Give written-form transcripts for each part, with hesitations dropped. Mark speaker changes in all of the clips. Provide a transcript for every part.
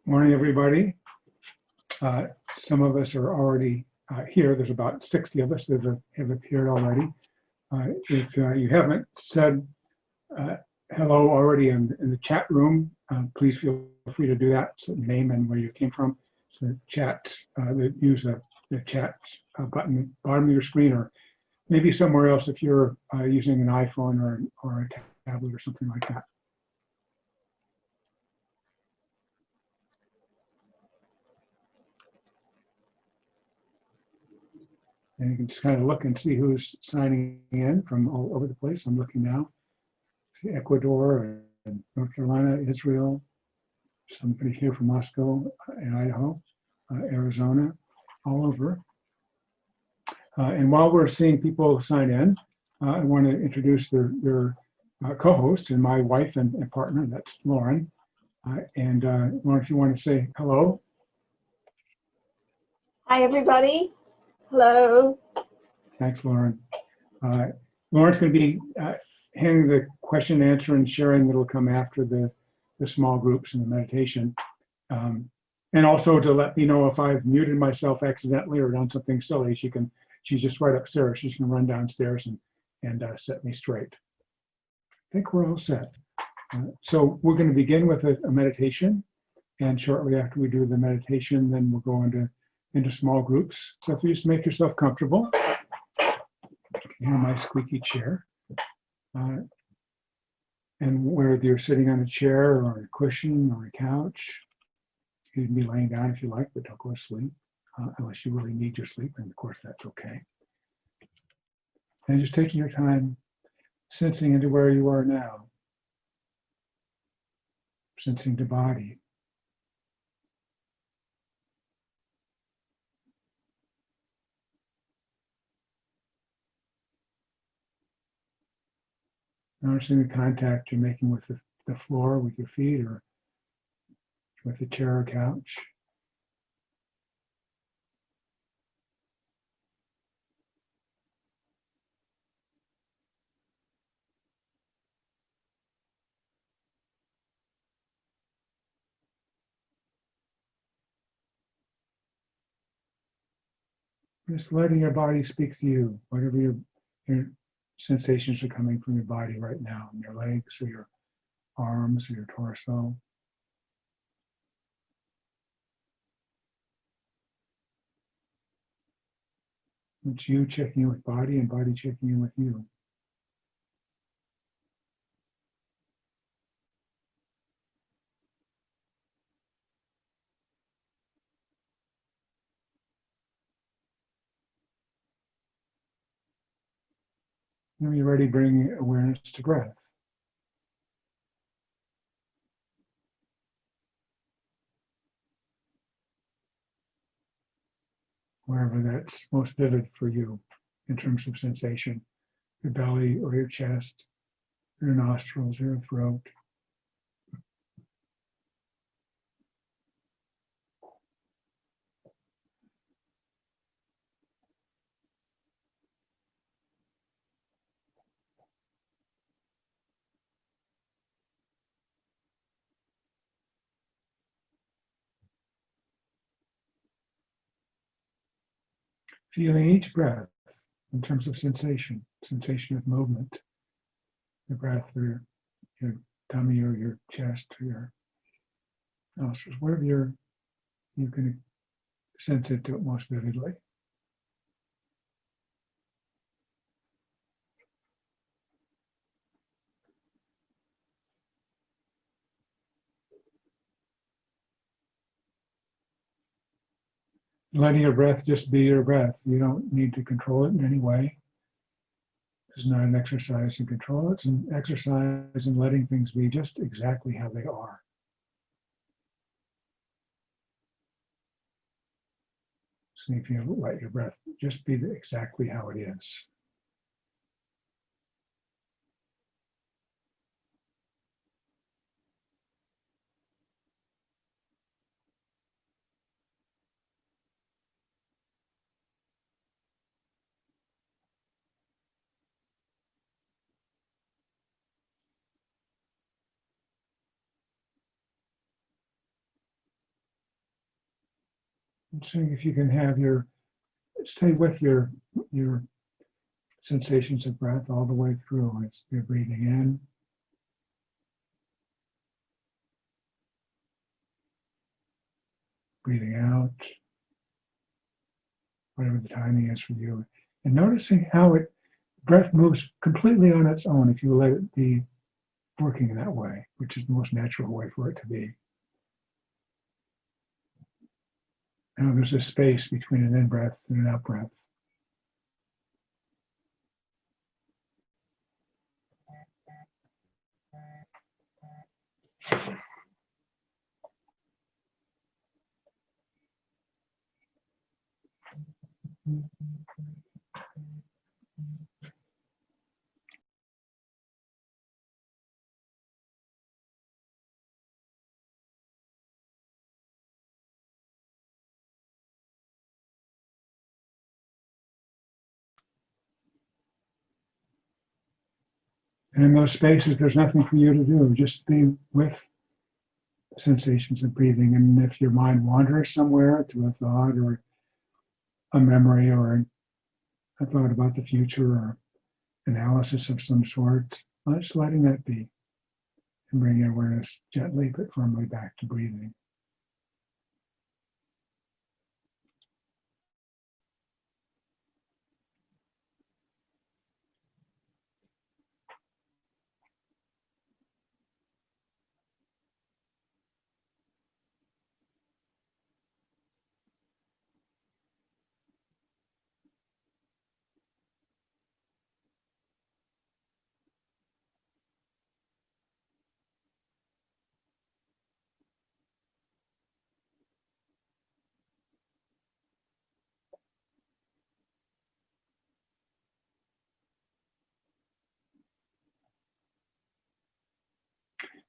Speaker 1: Morning, everybody. Some of us are already here. There's about 60 of us that have appeared already. If you haven't said hello already in the chat room, please feel free to do that. So name and where you came from. So chat, use the chat button at the bottom of your screen, or maybe somewhere else if you're using an iPhone or a tablet or something like that. And you can just kind of look and see who's signing in from all over the place. I'm looking now. See Ecuador and North Carolina, Israel, somebody here from Moscow and Idaho, Arizona, all over. And while we're seeing people sign in, I want to introduce their co-host and my wife and partner, that's Lauren. And Lauren, if you want to say hello.
Speaker 2: Hi, everybody. Hello.
Speaker 1: Thanks, Lauren. Lauren's going to be handling the question and answer and sharing that'll come after the small groups and the meditation. And also to let me know if I've muted myself accidentally or done something silly, she's just right upstairs. She's going to run downstairs and set me straight. I think we're all set. So we're going to begin with a meditation. And shortly after we do the meditation, then we'll go into small groups. So if you just make yourself comfortable, you can hear my squeaky chair. And whether you're sitting on a chair or a cushion or a couch, you can be laying down if you like, but don't go to sleep unless you really need your sleep. And of course, that's okay. And just taking your time, sensing into where you are now, sensing the body. Noticing the contact you're making with the floor, with your feet, or with the chair or couch. Just letting your body speak to you, whatever your sensations are coming from your body right now, in your legs or your arms or your torso. It's you checking in with body and body checking in with you. When you're ready, bring awareness to breath. Wherever that's most vivid for you in terms of sensation, your belly or your chest, your nostrils, your throat. Feeling each breath in terms of sensation of movement, the breath through your tummy or your chest or your nostrils, wherever you can sense it most vividly. Letting your breath just be your breath. You don't need to control it in any way. It's not an exercise in control. It's an exercise in letting things be just exactly how they are. So if you let your breath just be exactly how it is. And seeing if you can have stay with your sensations of breath all the way through. As you're breathing in, breathing out, whatever the timing is for you. And noticing how breath moves completely on its own if you let it be working that way, which is the most natural way for it to be. Now there's a space between an in-breath and an out-breath. And in those spaces, there's nothing for you to do. Just be with the sensations of breathing. And if your mind wanders somewhere to a thought or a memory or a thought about the future or analysis of some sort, just letting that be and bring your awareness gently but firmly back to breathing.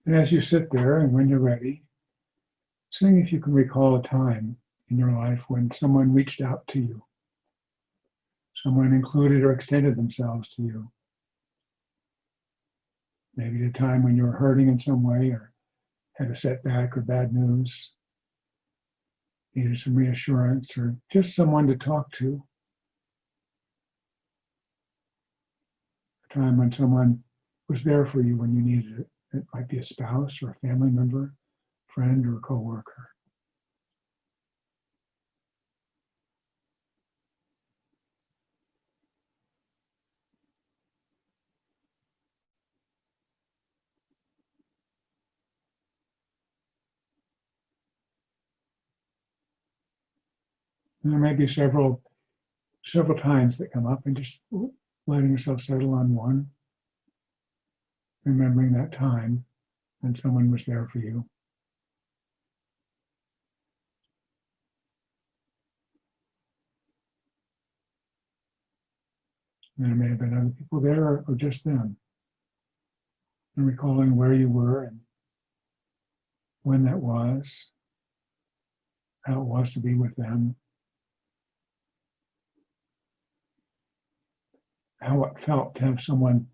Speaker 1: And as you sit there and when you're ready, seeing if you can recall a time in your life when someone reached out to you, someone included or extended themselves to you. Maybe a time when you were hurting in some way or had a setback or bad news, needed some reassurance or just someone to talk to. A time when someone was there for you when you needed it. It might be a spouse or a family member, friend or a coworker. And there may be several times that come up, and just letting yourself settle on one, remembering that time when someone was there for you. And there may have been other people there or just them. And recalling where you were and when that was, how it was to be with them, how it felt to have someone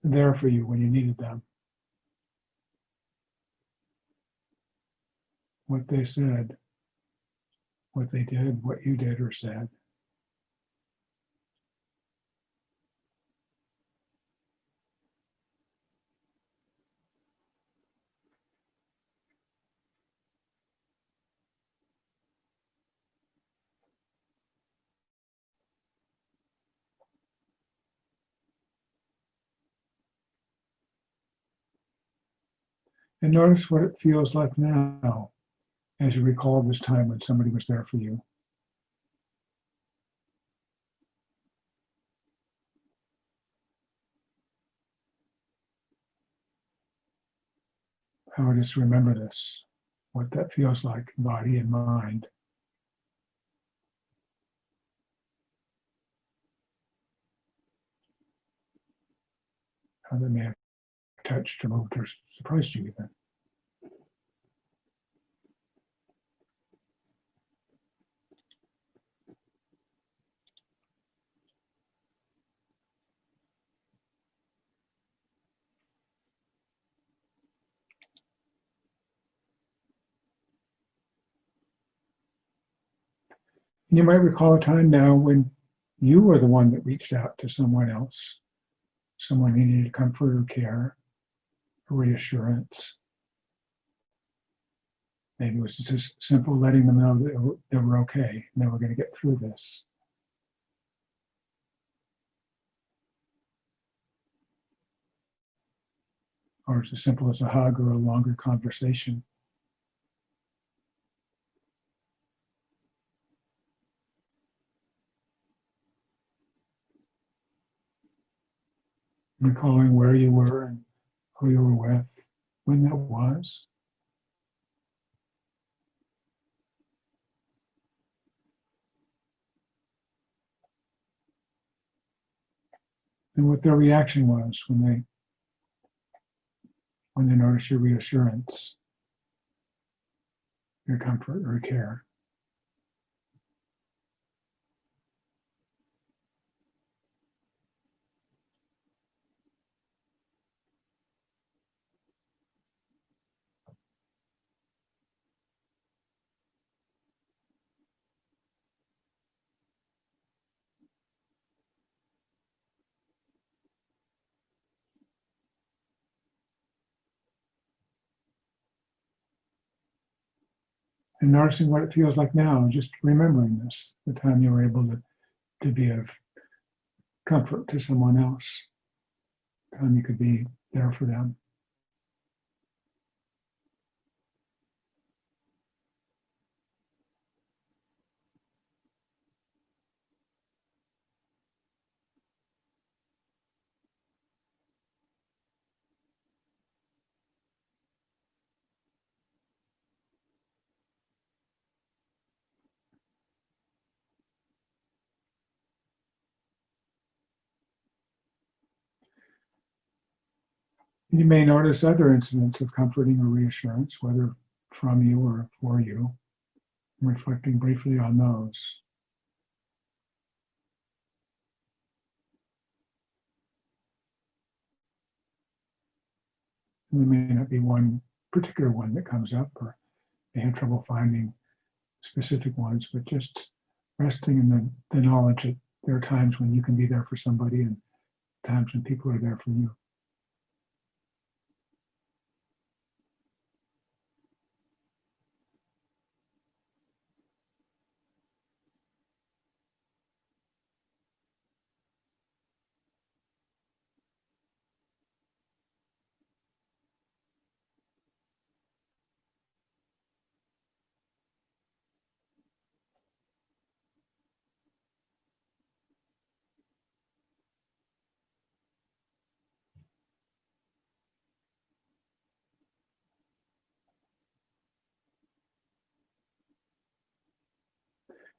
Speaker 1: there for you when you needed them, what they said, what they did, what you did or said. And notice what it feels like now as you recall this time when somebody was there for you. How it is to remember this, what that feels like, body and mind. How they may have touched or moved or surprised you even. You might recall a time now when you were the one that reached out to someone else, someone who needed comfort or care or reassurance. Maybe it was just simple letting them know that they were okay and they were going to get through this. Or it's as simple as a hug or a longer conversation. Recalling where you were and who you were with, when that was. And what their reaction was when they noticed your reassurance, your comfort or care. And noticing what it feels like now, just remembering this, the time you were able to be of comfort to someone else, the time you could be there for them. You may notice other incidents of comforting or reassurance, whether from you or for you, and reflecting briefly on those. And there may not be one particular one that comes up, or they have trouble finding specific ones, but just resting in the knowledge that there are times when you can be there for somebody and times when people are there for you.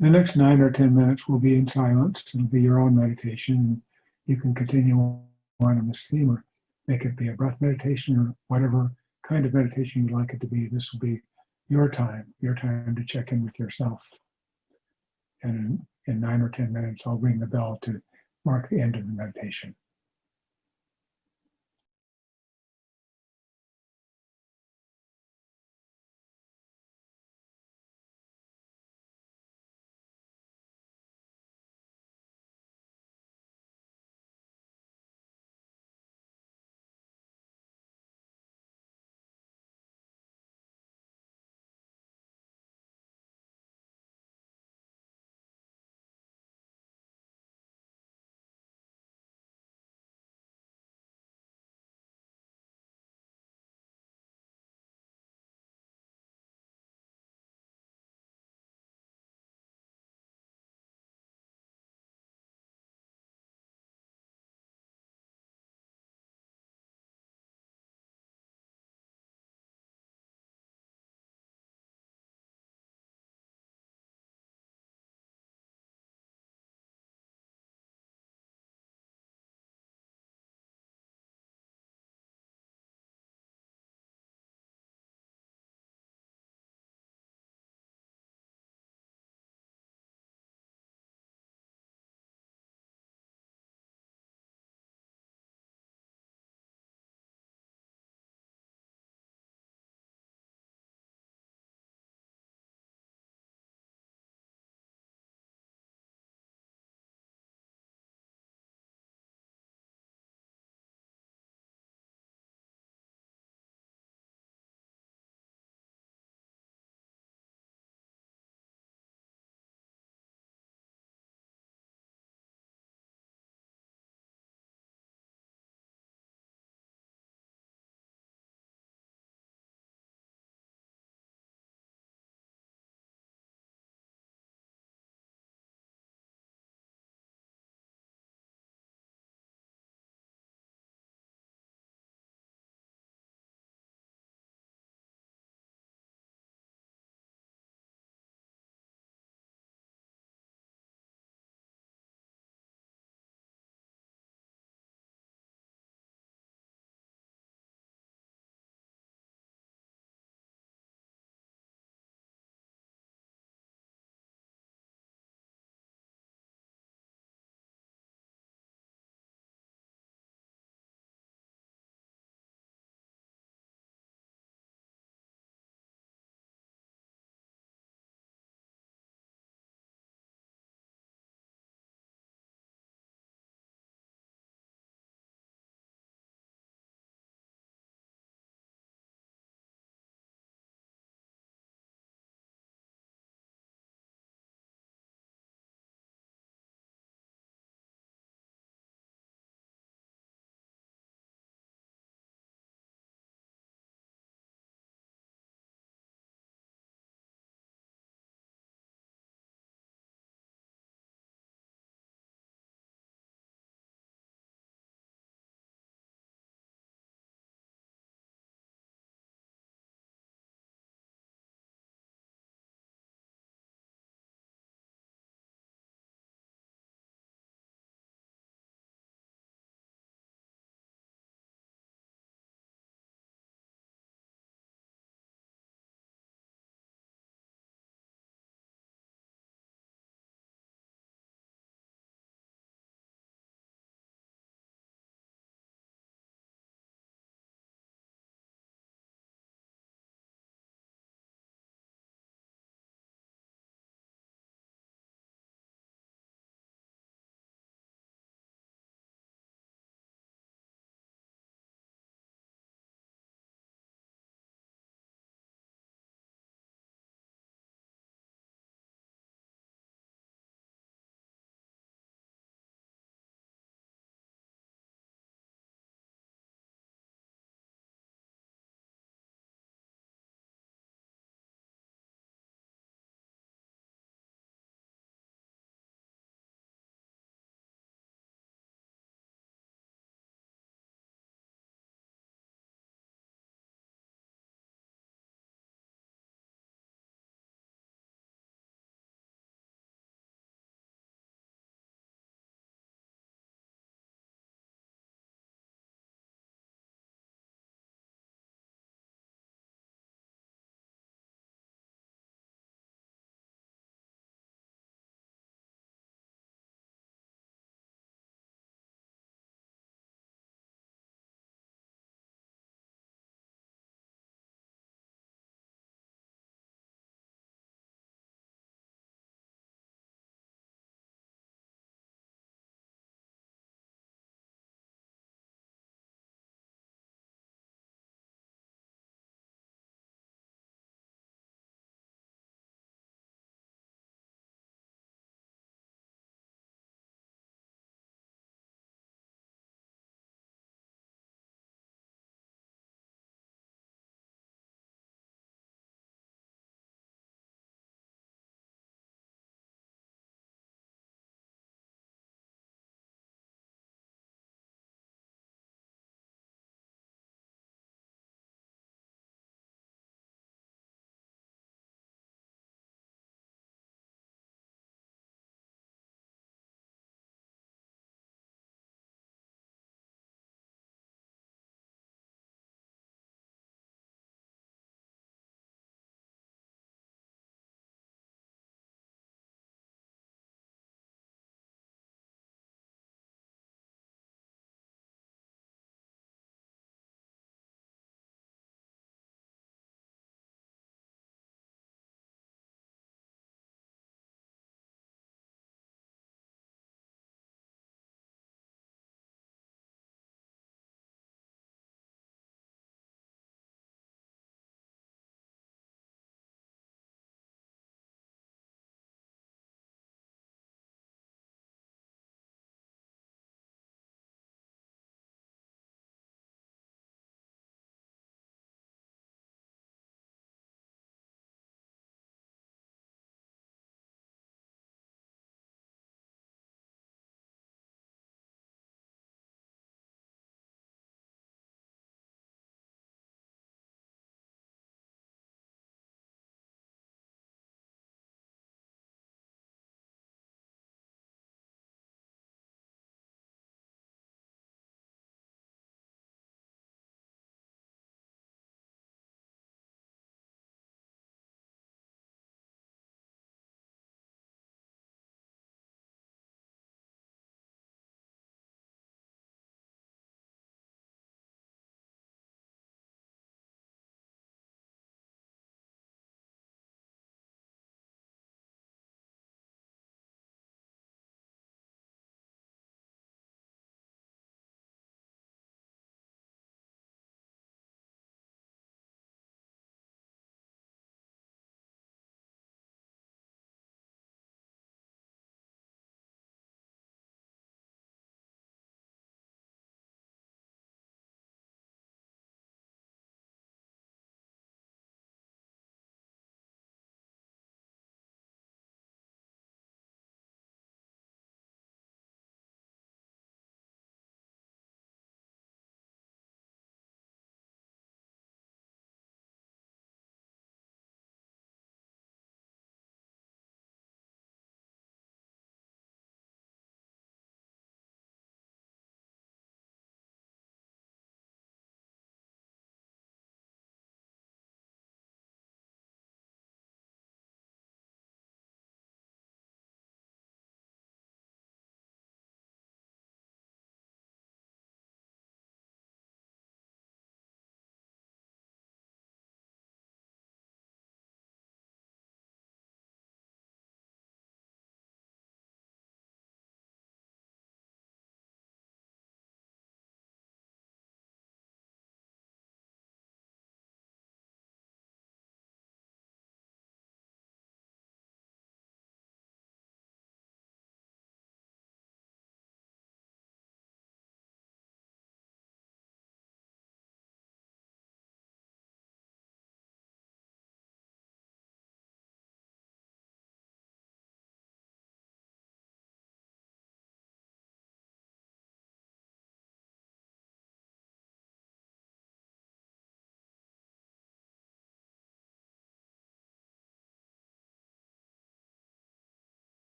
Speaker 1: The next 9 or 10 minutes will be in silence. It'll be your own meditation. You can continue on in this theme or make it be a breath meditation or whatever kind of meditation you'd like it to be. This will be your time to check in with yourself. And in 9 or 10 minutes, I'll ring the bell to mark the end of the meditation.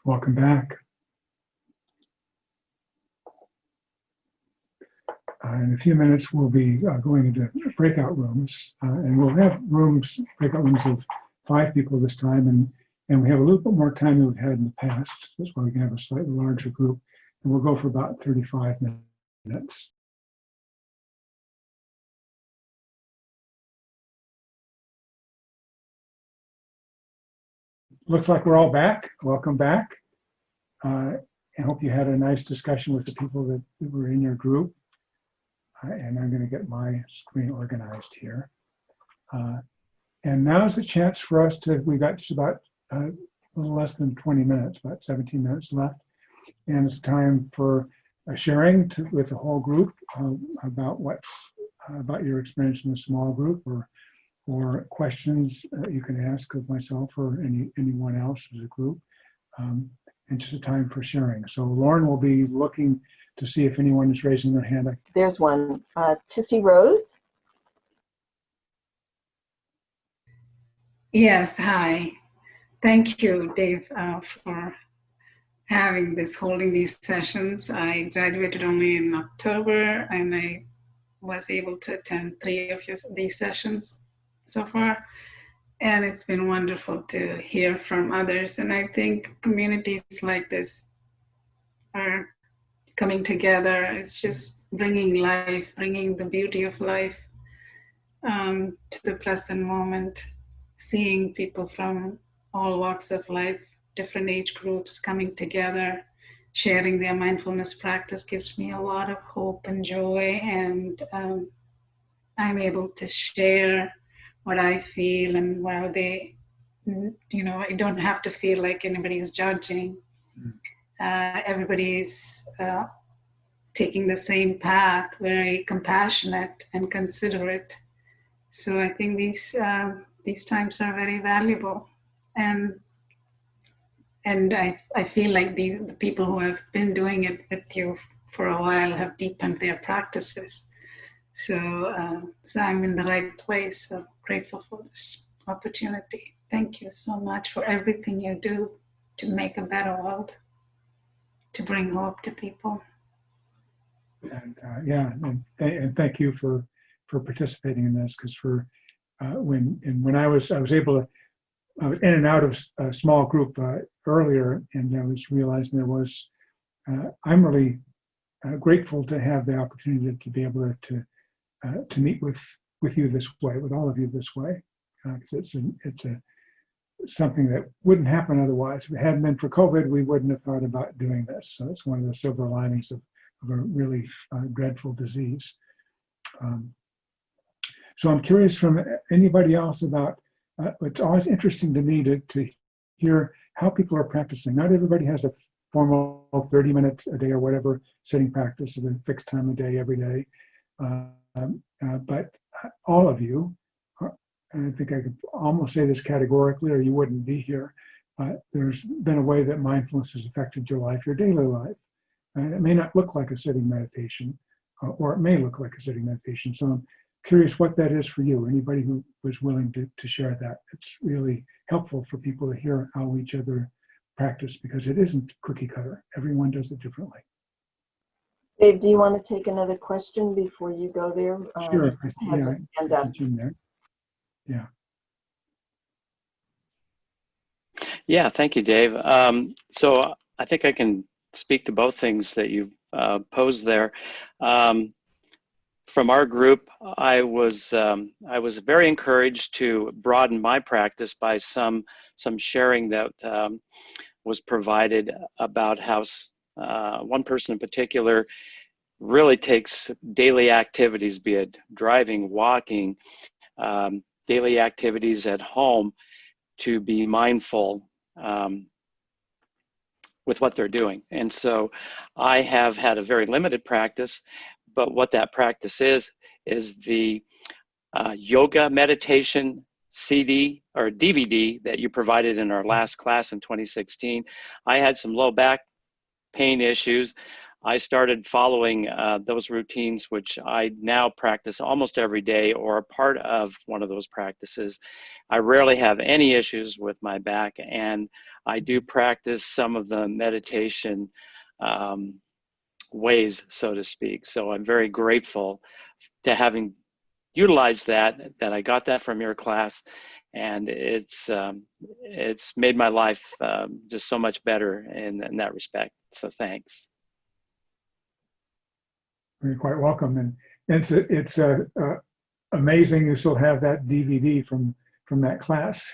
Speaker 1: Welcome back. In a few minutes, we'll be going into breakout rooms, and we'll have breakout rooms of 5 people this time, and we have a little bit more time than we've had in the past. That's why we can have a slightly larger group, and we'll go for about 35 minutes. Looks like we're all back. Welcome back. I hope you had a nice discussion with the people that were in your group. And I'm going to get my screen organized here. And now's the chance for us to, we've got just about a little less than 20 minutes, about 17 minutes left. And it's time for sharing with the whole group about about your experience in the small group, or questions you can ask of myself or anyone else as a group, and just a time for sharing. So Lauren will be looking to see if anyone is raising their hand.
Speaker 2: There's one. Tissy Rose.
Speaker 3: Yes, hi. Thank you, Dave, for holding these sessions. I graduated only in October, and I was able to attend 3 of these sessions so far. And it's been wonderful to hear from others. And I think communities like this are coming together. It's just bringing life, bringing the beauty of life to the present moment, seeing people from all walks of life, different age groups coming together, sharing their mindfulness practice gives me a lot of hope and joy. And I'm able to share what I feel, and while they, I don't have to feel like anybody is judging. Everybody's taking the same path, very compassionate and considerate. So I think these times are very valuable, and I feel like the people who have been doing it with you for a while have deepened their practices. So I'm in the right place. So grateful for this opportunity. Thank you so much for everything you do to make a better world, to bring hope to people.
Speaker 1: And and thank you for participating in this, because when I was able to, I was in and out of a small group earlier, and I was realizing I'm really grateful to have the opportunity to be able to meet with you this way, with all of you this way, because it's something that wouldn't happen otherwise. If it hadn't been for COVID, we wouldn't have thought about doing this. So it's one of the silver linings of a really dreadful disease. So I'm curious from anybody else about, it's always interesting to me to hear how people are practicing. Not everybody has a formal 30-minute a day or whatever sitting practice at a fixed time of day every day. But all of you, and I think I could almost say this categorically or you wouldn't be here, there's been a way that mindfulness has affected your life, your daily life. And it may not look like a sitting meditation, or it may look like a sitting meditation. So I'm curious what that is for you. Anybody who was willing to share that. It's really helpful for people to hear how each other practice, because it isn't cookie cutter. Everyone does it differently.
Speaker 2: Dave, do you want to take another question before you go there?
Speaker 1: Sure. Yeah.
Speaker 4: Yeah, thank you, Dave. So I think I can speak to both things that you posed there. From our group, I was very encouraged to broaden my practice by some sharing that was provided about how one person in particular really takes daily activities, be it driving, walking, daily activities at home, to be mindful with what they're doing. And so I have had a very limited practice, but what that practice is the yoga meditation CD or DVD that you provided in our last class in 2016. I had some low back pain issues. I started following those routines, which I now practice almost every day or a part of one of those practices. I rarely have any issues with my back, and I do practice some of the meditation ways, so to speak. So I'm very grateful to having utilized that I got that from your class, and it's made my life just so much better in that respect. So thanks.
Speaker 1: You're quite welcome. And it's amazing you still have that DVD from that class.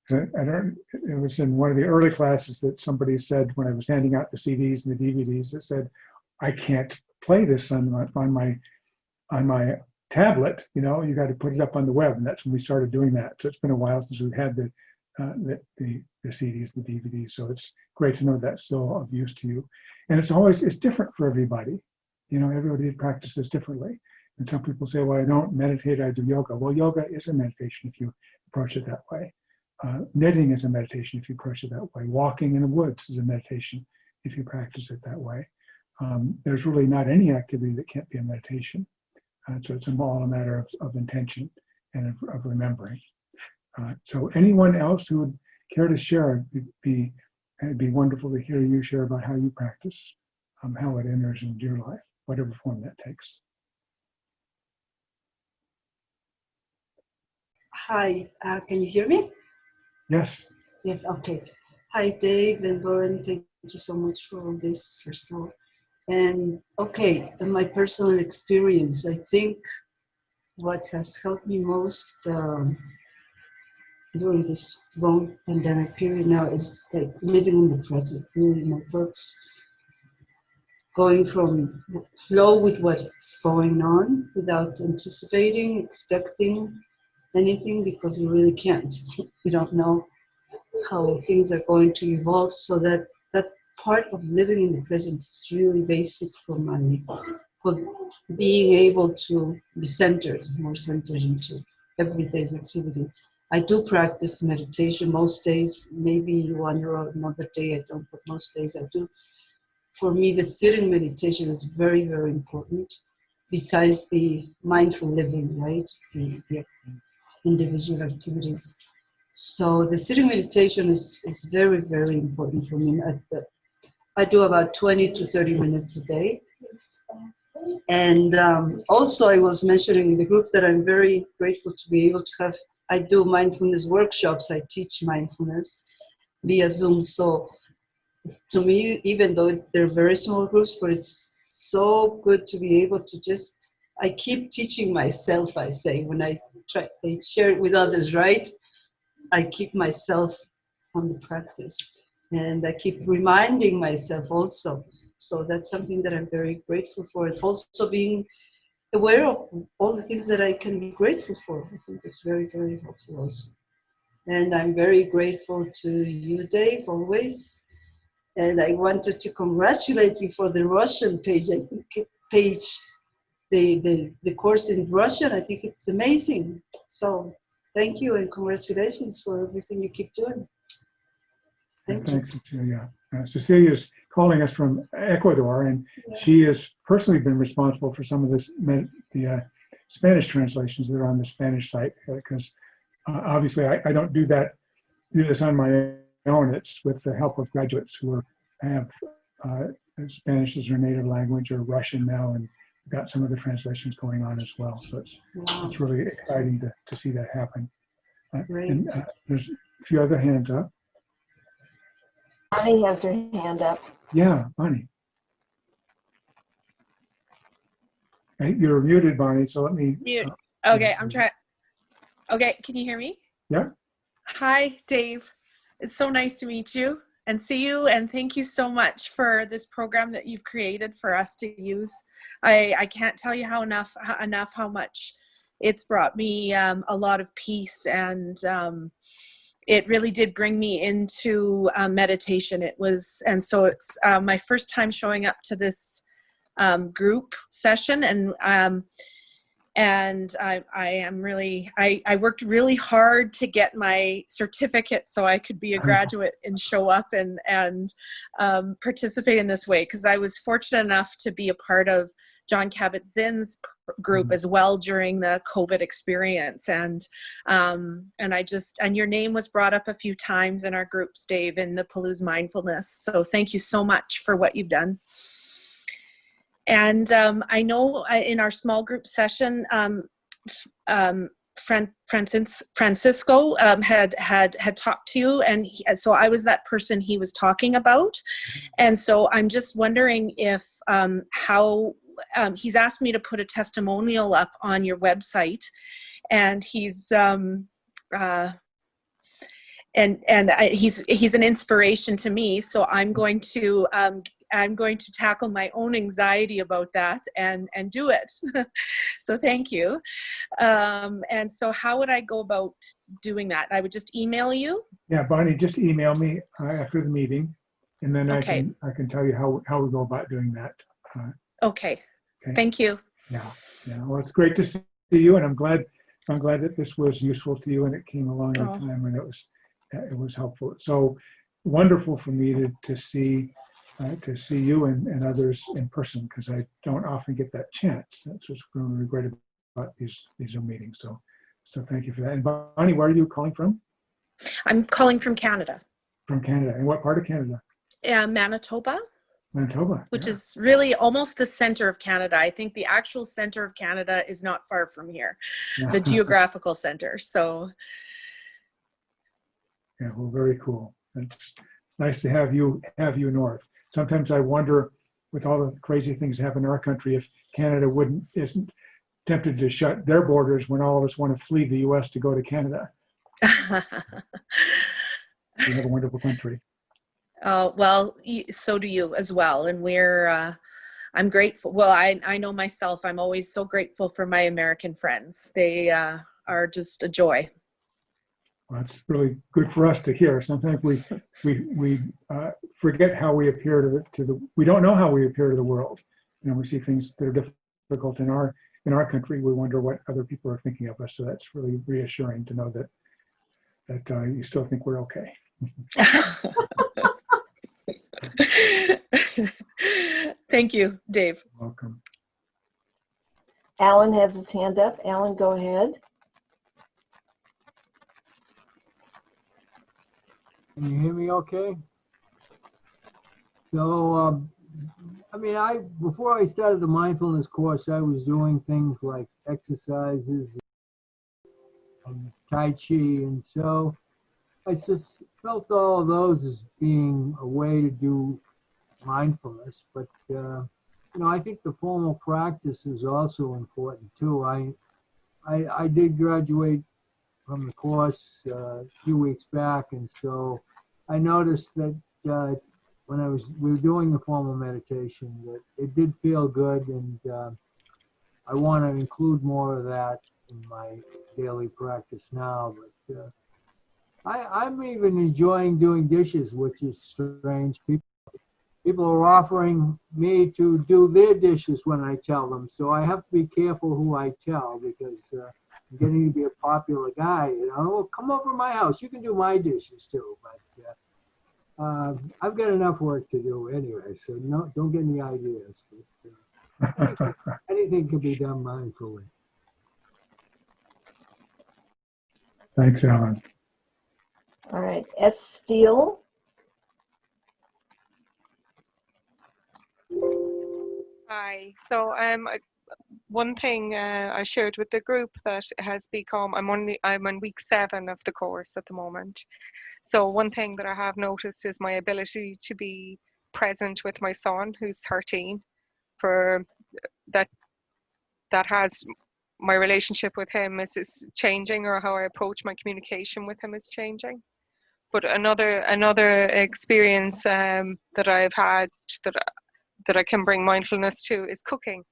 Speaker 1: It was in one of the early classes that somebody said when I was handing out the CDs and the DVDs, that said, I can't play this on my tablet, you know, you got to put it up on the web. And that's when we started doing that. So it's been a while since we've had the CDs, the DVDs. So it's great to know that's still of use to you. And it's different for everybody. You know, everybody practices differently. And some people say, well, I don't meditate, I do yoga. Well, yoga is a meditation if you approach it that way. Knitting is a meditation if you approach it that way. Walking in the woods is a meditation if you practice it that way. There's really not any activity that can't be a meditation. So it's all a matter of intention and of remembering. So anyone else who would care to share, it'd be wonderful to hear you share about how you practice, how it enters into your life, whatever form that takes.
Speaker 5: Hi, can you hear me?
Speaker 1: Yes.
Speaker 5: Yes, okay. Hi, Dave and Lauren. Thank you so much for all this, first of all. And okay, in my personal experience, I think what has helped me most during this long pandemic period now is like living in the present, really my thoughts going from flow with what's going on without anticipating, expecting anything, because we really can't. We don't know how things are going to evolve, so that part of living in the present is really basic for being able to be centered, more centered into everyday's activity. I do practice meditation most days, maybe one or another day I don't, but most days I do. For me, the sitting meditation is very, very important, besides the mindful living, right? The individual activities. So the sitting meditation is very, very important for me. I do about 20 to 30 minutes a day. And also I was mentioning in the group that I'm very grateful to be able to have, I do mindfulness workshops, I teach mindfulness via Zoom. So to me, even though they're very small groups, but it's so good to be able to just, I keep teaching myself, I say, when I share it with others, right? I keep myself on the practice, and I keep reminding myself also. So that's something that I'm very grateful for. And also being aware of all the things that I can be grateful for. I think it's very, very helpful also. And I'm very grateful to you, Dave, always. And I wanted to congratulate you for the Russian page. I think the course in Russian, I think it's amazing. So thank you and congratulations for everything you keep doing.
Speaker 1: Thanks, Cecilia. Cecilia's calling us from Ecuador, and she has personally been responsible for some of the Spanish translations that are on the Spanish site, because obviously I don't do this on my own. It's with the help of graduates who have Spanish as their native language, or Russian now, and got some of the translations going on as well. So it's really exciting to see that happen. And there's a few other hands up.
Speaker 2: Bonnie has her hand up.
Speaker 1: Yeah, Bonnie. Hey, you're muted, Bonnie, so let me...
Speaker 6: Mute. Okay, I'm trying. Okay, can you hear me?
Speaker 1: Yeah.
Speaker 6: Hi, Dave. It's so nice to meet you and see you, and thank you so much for this program that you've created for us to use. I can't tell you how much it's brought me a lot of peace, and it really did bring me into meditation. So it's my first time showing up to this group session, And I worked really hard to get my certificate so I could be a graduate and show up and participate in this way, because I was fortunate enough to be a part of John Kabat-Zinn's group as well during the COVID experience. And your name was brought up a few times in our groups, Dave, in the Palouse Mindfulness. So thank you so much for what you've done. And I know in our small group session, Francisco had talked to you, and so I was that person he was talking about. And so I'm just wondering if how he's asked me to put a testimonial up on your website, and he's he's an inspiration to me. So I'm going to tackle my own anxiety about that and do it. So thank you. And so how would I go about doing that? I would just email you?
Speaker 1: Yeah, Bonnie, just email me after the meeting, and then
Speaker 6: Okay.
Speaker 1: I can tell you how we go about doing that.
Speaker 6: Okay.
Speaker 1: Okay.
Speaker 6: Thank you.
Speaker 1: Yeah. Well, it's great to see you, and I'm glad that this was useful to you, and it came along at a time when it was helpful. So wonderful for me to see you and others in person, because I don't often get that chance. That's what's really regretted about these Zoom meetings. So thank you for that. And Bonnie, where are you calling from?
Speaker 6: I'm calling from Canada.
Speaker 1: From Canada. And what part of Canada?
Speaker 6: Manitoba.
Speaker 1: Manitoba.
Speaker 6: Which is really almost the center of Canada. I think the actual center of Canada is not far from here, the geographical center. So.
Speaker 1: Yeah, well, very cool. It's nice to have you north. Sometimes I wonder, with all the crazy things that happen in our country, if Canada isn't tempted to shut their borders when all of us want to flee the U.S. to go to Canada. We have a wonderful country.
Speaker 6: Well, so do you as well. And I'm grateful. Well, I know myself, I'm always so grateful for my American friends. They are just a joy.
Speaker 1: Well, it's really good for us to hear. Sometimes we forget how we appear we don't know how we appear to the world. We see things that are difficult in our country. We wonder what other people are thinking of us. So that's really reassuring to know that you still think we're okay.
Speaker 6: Thank you, Dave.
Speaker 1: You're welcome.
Speaker 2: Alan has his hand up. Alan, go ahead.
Speaker 7: Can you hear me okay? So, before I started the mindfulness course, I was doing things like exercises and Tai Chi, and so I just felt all of those as being a way to do mindfulness. But, I think the formal practice is also important too. I did graduate from the course a few weeks back, and so I noticed that when we were doing the formal meditation, that it did feel good, and I want to include more of that in my daily practice now. But I'm even enjoying doing dishes, which is strange. People are offering me to do their dishes when I tell them, so I have to be careful who I tell, because I'm getting to be a popular guy. Oh, come over to my house. You can do my dishes too. But I've got enough work to do anyway, so don't get any ideas. But, anything can be done mindfully.
Speaker 1: Thanks, Alan.
Speaker 2: All right, S. Steele.
Speaker 8: Hi. So one thing I shared with the group that has become, I'm on week 7 of the course at the moment. So one thing that I have noticed is my ability to be present with my son, who's 13, for that has my relationship with him is changing, or how I approach my communication with him is changing. But another experience that I've had that I can bring mindfulness to is cooking.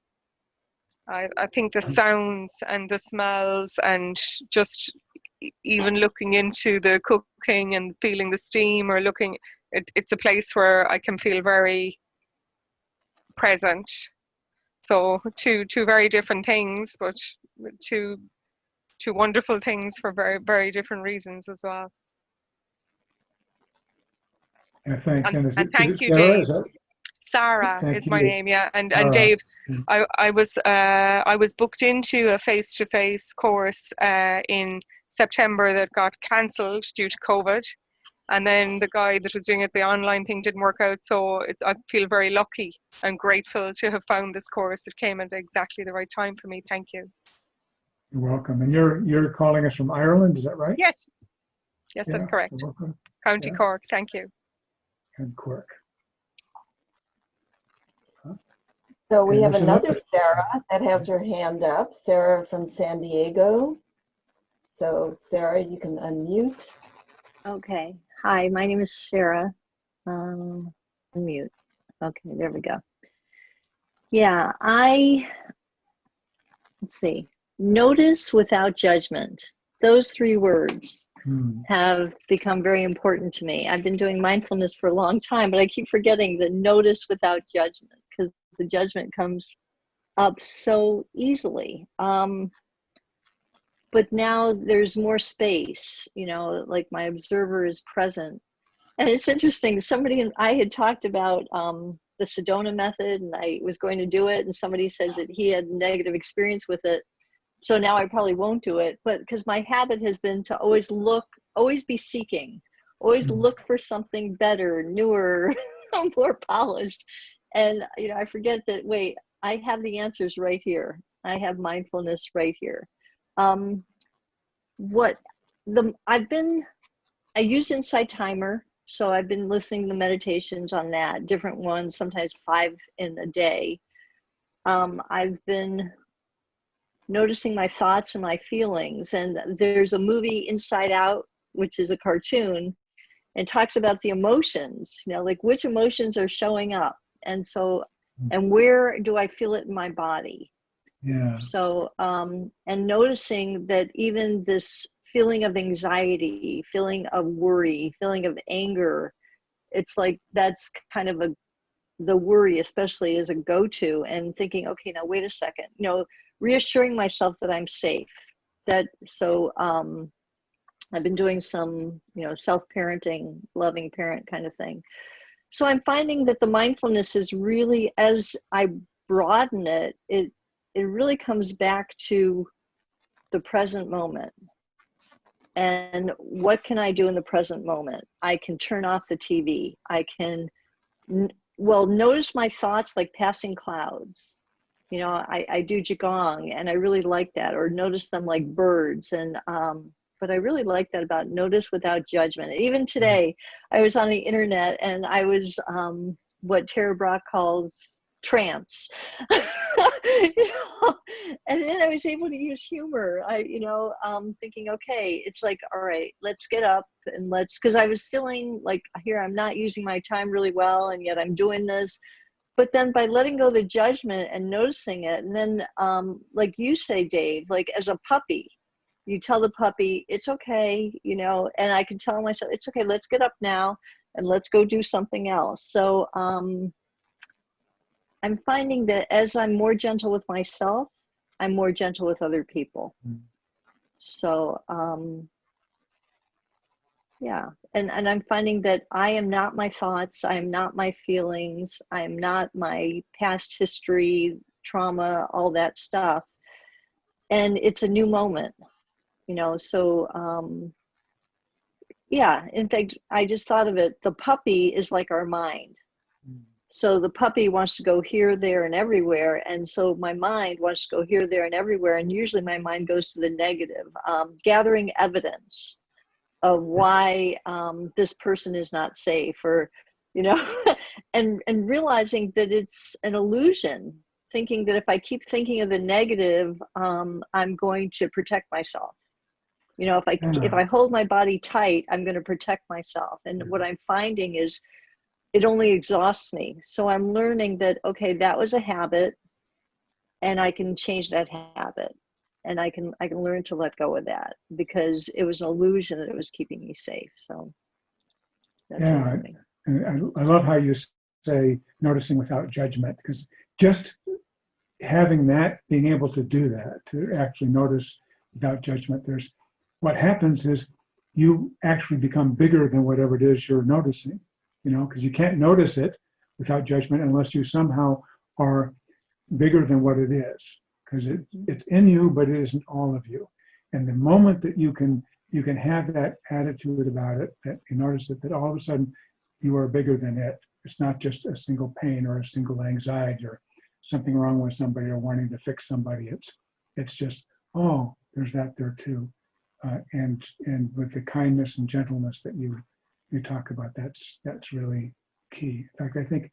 Speaker 8: I think the sounds and the smells, and just even looking into the cooking and feeling the steam, or it's a place where I can feel very present. So two very different things, but two wonderful things for very different reasons as well.
Speaker 1: Yeah, thanks. And is
Speaker 8: And
Speaker 1: it
Speaker 8: thank you,
Speaker 1: Sarah?
Speaker 8: Dave.
Speaker 1: Is that?
Speaker 8: Sarah
Speaker 1: Thank
Speaker 8: is my
Speaker 1: you.
Speaker 8: name, yeah. And
Speaker 1: Sarah.
Speaker 8: Dave, I was booked into a face-to-face course in September that got cancelled due to COVID. And then the guy that was doing it, the online thing, didn't work out. So I feel very lucky and grateful to have found this course. It came at exactly the right time for me. Thank you.
Speaker 1: You're welcome. And you're calling us from Ireland, is that right?
Speaker 8: Yes,
Speaker 1: Yeah,
Speaker 8: that's correct.
Speaker 1: you're welcome.
Speaker 8: County
Speaker 1: Yeah.
Speaker 8: Cork. Thank you.
Speaker 1: And Cork.
Speaker 2: So we
Speaker 1: And
Speaker 2: have
Speaker 1: there's
Speaker 2: another Sarah that has her hand up, Sarah from San Diego. So Sarah, you can unmute.
Speaker 9: Okay. Hi, my name is Sarah. Unmute. Okay, there we go. Yeah, let's see. Notice without judgment. Those 3 words have become very important to me. I've been doing mindfulness for a long time, but I keep forgetting the notice without judgment, because the judgment comes up so easily. But now there's more space, like my observer is present. And it's interesting, I had talked about the Sedona method, and I was going to do it, and somebody said that he had negative experience with it. So now I probably won't do it, but because my habit has been to always be seeking, always look for something better, newer, more polished. And, I forget that, wait, I have the answers right here. I have mindfulness right here. I use Insight Timer. So I've been listening to the meditations on that, different ones, sometimes 5 in a day. I've been noticing my thoughts and my feelings. And there's a movie, Inside Out, which is a cartoon, and talks about the emotions, like which emotions are showing up. And so, and where do I feel it in my body?
Speaker 1: Yeah.
Speaker 9: So, and noticing that even this feeling of anxiety, feeling of worry, feeling of anger, it's like that's kind of the worry especially is a go-to, and thinking, okay, now wait a second, reassuring myself that I'm safe. I've been doing some, self-parenting, loving parent kind of thing. So I'm finding that the mindfulness is really, as I broaden it, it really comes back to the present moment. And what can I do in the present moment? I can turn off the TV. I can, notice my thoughts like passing clouds. I do Qigong, and I really like that, or notice them like birds. And, but I really like that about notice without judgment. Even today, I was on the internet, and I was what Tara Brach calls trance. And then I was able to use humor. Thinking, okay, it's like, all right, let's get up and because I was feeling like, here, I'm not using my time really well, and yet I'm doing this. But then by letting go of the judgment and noticing it, and then like you say, Dave, like as a puppy, you tell the puppy, it's okay, and I can tell myself, it's okay, let's get up now and let's go do something else. So I'm finding that as I'm more gentle with myself, I'm more gentle with other people. So, yeah. And I'm finding that I am not my thoughts. I am not my feelings. I am not my past history, trauma, all that stuff. And it's a new moment, so, yeah, in fact, I just thought of it. The puppy is like our mind. So the puppy wants to go here, there, and everywhere. And so my mind wants to go here, there, and everywhere. And usually my mind goes to the negative, gathering evidence of why this person is not safe, or, and realizing that it's an illusion, thinking that if I keep thinking of the negative, I'm going to protect myself. If I hold my body tight, I'm going to protect myself. And what I'm finding is, it only exhausts me. So I'm learning that, okay, that was a habit, and I can change that habit, and I can learn to let go of that, because it was an illusion that it was keeping me safe. So that's what I'm doing.
Speaker 1: And I love how you say noticing without judgment, because just having that, being able to do that, to actually notice without judgment, what happens is you actually become bigger than whatever it is you're noticing, because you can't notice it without judgment unless you somehow are bigger than what it is, because it's in you, but it isn't all of you. And the moment that you can have that attitude about it, that you notice it, that all of a sudden you are bigger than it. It's not just a single pain or a single anxiety or something wrong with somebody or wanting to fix somebody. It's just, oh, there's that there too. And with the kindness and gentleness that you talk about, that's really key. In fact, I think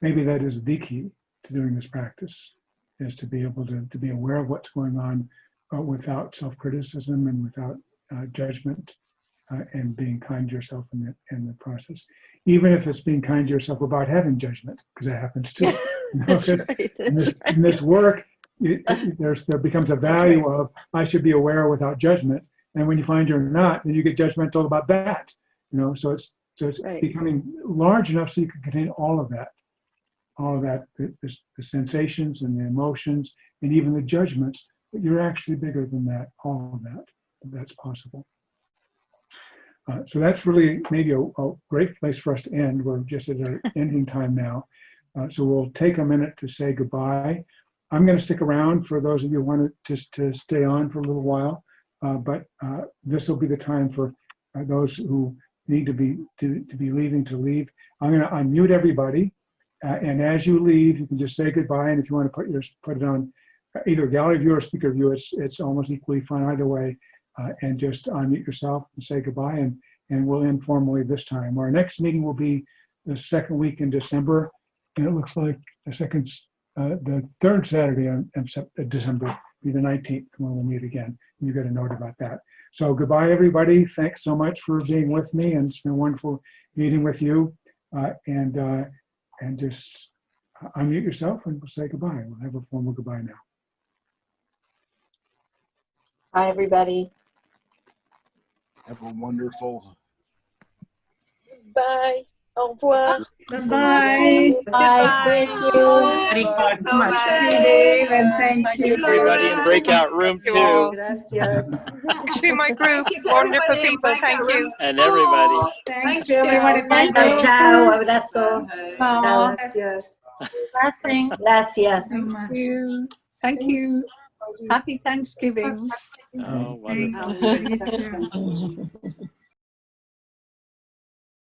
Speaker 1: maybe that is the key to doing this practice, is to be able to be aware of what's going on without self-criticism and without judgment, and being kind to yourself in the process. Even if it's being kind to yourself about having judgment, because that happens too.
Speaker 9: That's right.
Speaker 1: In this work, there becomes a value of, I should be aware without judgment. And when you find you're not, then you get judgmental about that. So it's
Speaker 9: Right.
Speaker 1: becoming large enough so you can contain all of that, the sensations and the emotions and even the judgments. But you're actually bigger than that, all of that. That's possible. So that's really maybe a great place for us to end. We're just at our ending time now. So we'll take a minute to say goodbye. I'm going to stick around for those of you who want to stay on for a little while. But this will be the time for those who need to be leaving to leave. I'm going to unmute everybody. And as you leave, you can just say goodbye. And if you want to put it on either gallery view or speaker view, it's almost equally fine either way. And just unmute yourself and say goodbye, and we'll end formally this time. Our next meeting will be the second week in December, and it looks like the third Saturday in December, be the 19th when we'll meet again. You get a note about that. So goodbye, everybody. Thanks so much for being with me, and it's been wonderful meeting with you. And just unmute yourself, and we'll say goodbye. We'll have a formal goodbye now.
Speaker 2: Bye, everybody.
Speaker 10: Have a wonderful.
Speaker 11: Bye. Au revoir.
Speaker 3: Bye-bye.
Speaker 2: Bye. Thank you.
Speaker 3: So much, Dave, and thank you.
Speaker 4: Everybody in breakout room 2.
Speaker 9: Gracias.
Speaker 8: Actually, my group,
Speaker 11: Thank you to
Speaker 8: wonderful
Speaker 11: everybody in
Speaker 8: people. Thank
Speaker 11: Breakout
Speaker 8: you.
Speaker 11: Room.
Speaker 4: And everybody.
Speaker 3: Thanks to everyone in my
Speaker 2: Ciao,
Speaker 3: group.
Speaker 2: ciao. Abrazo.
Speaker 11: Oh,
Speaker 2: Gracias.
Speaker 11: blessing.
Speaker 2: Gracias.
Speaker 3: So much.
Speaker 11: Thank you. Happy Thanksgiving.
Speaker 4: Oh,
Speaker 3: Thank
Speaker 4: wonderful.
Speaker 3: you. You too.